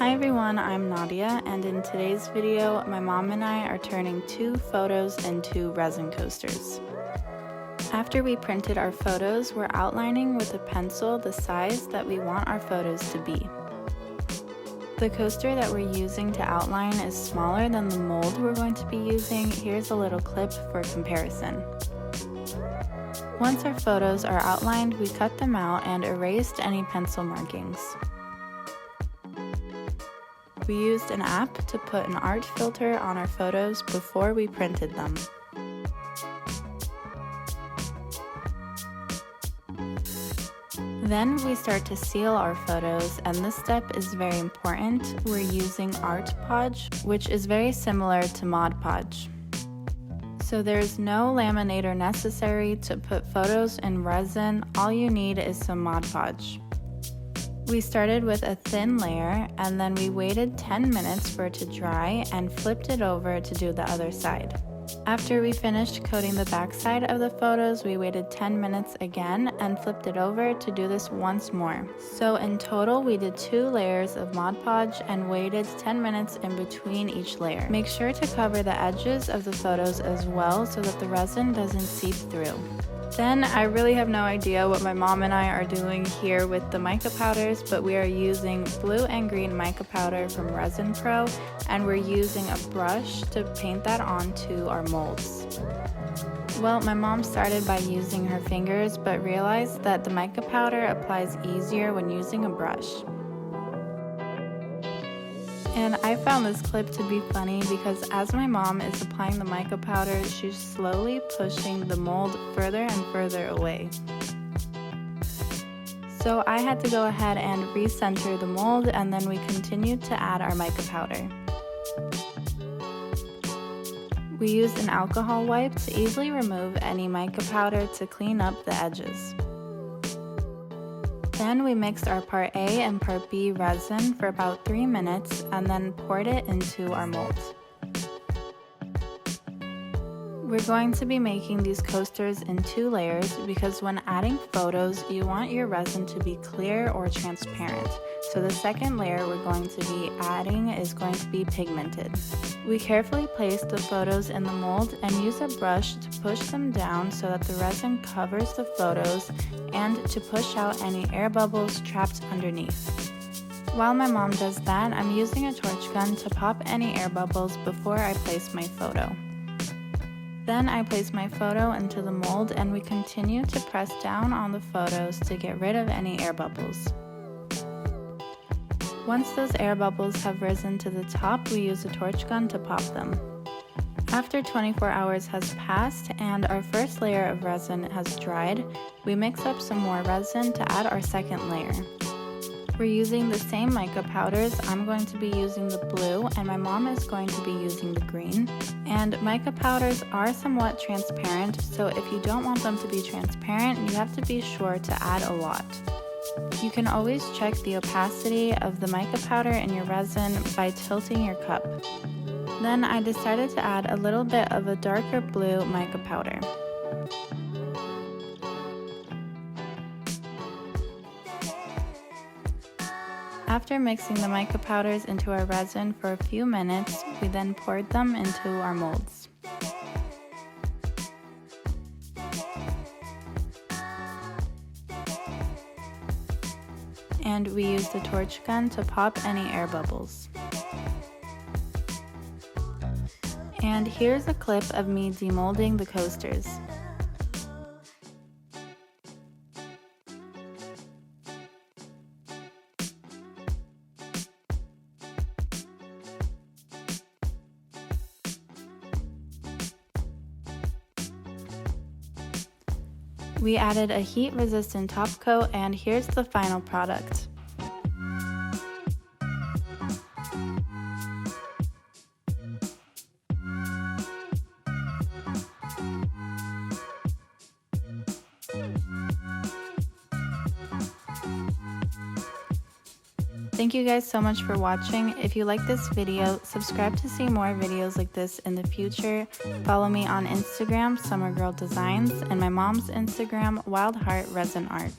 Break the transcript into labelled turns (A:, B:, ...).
A: Hi everyone, I'm Nadia, and in today's video, my mom and I are turning 2 photos into resin coasters. After we printed our photos, we're outlining with a pencil the size that we want our photos to be. The coaster that we're using to outline is smaller than the mold we're going to be using. Here's a little clip for comparison. Once our photos are outlined, we cut them out and erased any pencil markings. We used an app to put an art filter on our photos before we printed them. Then we start to seal our photos, and this step is very important. We're using Art Podge, which is very similar to Mod Podge. So there's no laminator necessary to put photos in resin. All you need is some Mod Podge. We started with a thin layer, and then we waited 10 minutes for it to dry and flipped it over to do the other side. After we finished coating the back side of the photos, we waited 10 minutes again and flipped it over to do this once more. So in total, we did 2 layers of Mod Podge and waited 10 minutes in between each layer. Make sure to cover the edges of the photos as well so that the resin doesn't seep through. Then I really have no idea what my mom and I are doing here with the mica powders, but we are using blue and green mica powder from Resin Pro, and we're using a brush to paint that onto our molds. Well, my mom started by using her fingers, but realized that the mica powder applies easier when using a brush. And I found this clip to be funny because as my mom is applying the mica powder, she's slowly pushing the mold further and further away. So I had to go ahead and recenter the mold, and then we continued to add our mica powder. We used an alcohol wipe to easily remove any mica powder to clean up the edges. Then we mixed our Part A and Part B resin for about 3 minutes and then poured it into our molds. We're going to be making these coasters in 2 layers because when adding photos, you want your resin to be clear or transparent. So the second layer we're going to be adding is going to be pigmented. We carefully place the photos in the mold and use a brush to push them down so that the resin covers the photos and to push out any air bubbles trapped underneath. While my mom does that, I'm using a torch gun to pop any air bubbles before I place my photo. Then I place my photo into the mold and we continue to press down on the photos to get rid of any air bubbles. Once those air bubbles have risen to the top, we use a torch gun to pop them. After 24 hours has passed and our first layer of resin has dried, we mix up some more resin to add our second layer. We're using the same mica powders. I'm going to be using the blue and my mom is going to be using the green. And mica powders are somewhat transparent, so if you don't want them to be transparent, you have to be sure to add a lot. You can always check the opacity of the mica powder in your resin by tilting your cup. Then I decided to add a little bit of a darker blue mica powder. After mixing the mica powders into our resin for a few minutes, we then poured them into our molds. And we used a torch gun to pop any air bubbles. And here's a clip of me demolding the coasters. We added a heat-resistant top coat, and here's the final product. Thank you guys so much for watching. If you like this video, subscribe to see more videos like this in the future. Follow me on Instagram, Summer Girl Designs, and my mom's Instagram, Wild Heart Resin Art.